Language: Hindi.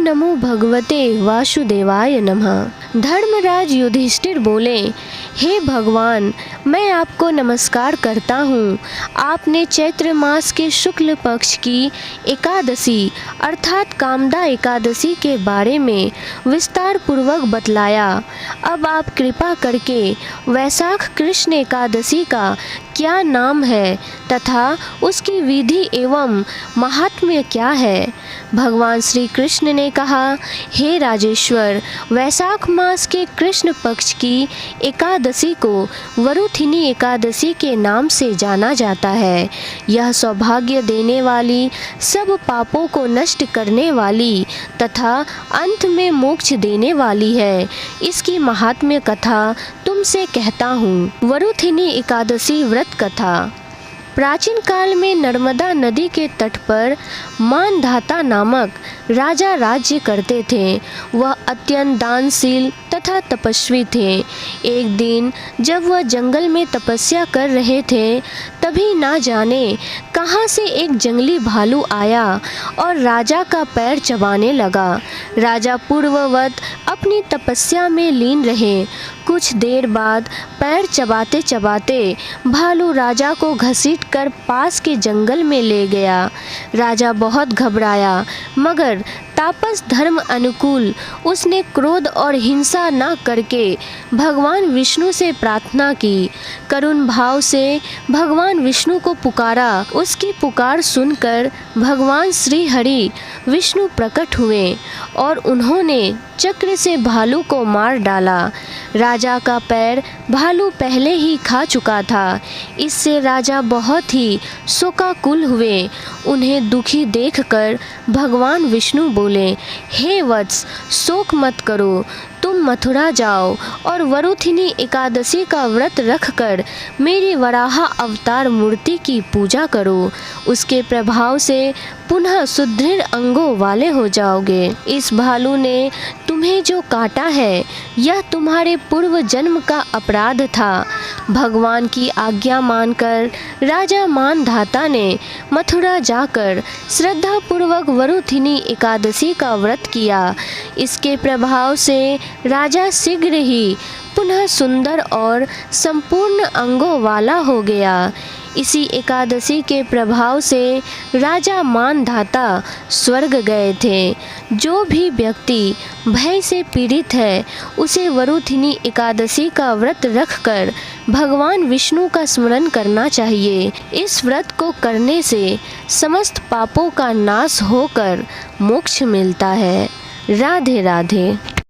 नमो भगवते वासुदेवाय नमः। धर्मराज युधिष्ठिर बोले, हे भगवान, मैं आपको नमस्कार करता हूँ। आपने चैत्र मास के शुक्ल पक्ष की एकादशी अर्थात कामदा एकादशी के बारे में विस्तार पूर्वक बतलाया। अब आप कृपा करके वैशाख कृष्ण एकादशी का क्या नाम है तथा उसकी विधि एवं महात्म्य क्या है। भगवान श्री कृष्ण ने कहा, हे राजेश्वर, वैशाख मास के कृष्ण पक्ष की एकादशी को वरुथिनी एकादशी के नाम से जाना जाता है। यह सौभाग्य देने वाली, सब पापों को नष्ट करने वाली तथा अंत में मोक्ष देने वाली है। इसकी महात्म्य कथा तुमसे कहता हूँ। वरुथिनी एकादशी व्रत कथा। प्राचीन काल में नर्मदा नदी के तट पर मानधाता नामक राजा राज्य करते थे। वह अत्यंत दानशील तथा तपस्वी थे। एक दिन जब वह जंगल में तपस्या कर रहे थे, तभी ना जाने कहां से एक जंगली भालू आया और राजा का पैर चबाने लगा। राजा पूर्ववत अपनी तपस्या में लीन रहे। कुछ देर बाद पैर चबाते चबाते भालू राजा को घसीट कर पास के जंगल में ले गया। राजा बहुत घबराया, मगर तापस धर्म अनुकूल उसने क्रोध और हिंसा न करके भगवान विष्णु से प्रार्थना की। करुण भाव से भगवान विष्णु को पुकारा। उसकी पुकार सुनकर भगवान श्री हरि विष्णु प्रकट हुए और उन्होंने चक्र से भालू को मार डाला। राजा का पैर भालू पहले ही खा चुका था। इससे राजा बहुत ही शोकाकुल हुए। उन्हें दुखी देखकर भगवान विष्णु बोले, हे वत्स, शोक मत करो। तुम मथुरा जाओ और वरुथिनी एकादशी का व्रत रखकर मेरी वराह अवतार मूर्ति की पूजा करो। उसके प्रभाव से पुनः सुदृढ़ अंगों वाले हो जाओगे। इस भालू ने तुम्हें जो काटा है, यह तुम्हारे पूर्व जन्म का अपराध था। भगवान की आज्ञा मानकर राजा मानधाता ने मथुरा जाकर श्रद्धापूर्वक वरुथिनी एकादशी का व्रत किया। इसके प्रभाव से राजा शीघ्र ही पुनः सुंदर और संपूर्ण अंगों वाला हो गया। इसी एकादशी के प्रभाव से राजा मानधाता स्वर्ग गए थे। जो भी व्यक्ति भय से पीड़ित है, उसे वरुथिनी एकादशी का व्रत रखकर भगवान विष्णु का स्मरण करना चाहिए। इस व्रत को करने से समस्त पापों का नाश होकर मोक्ष मिलता है। राधे राधे।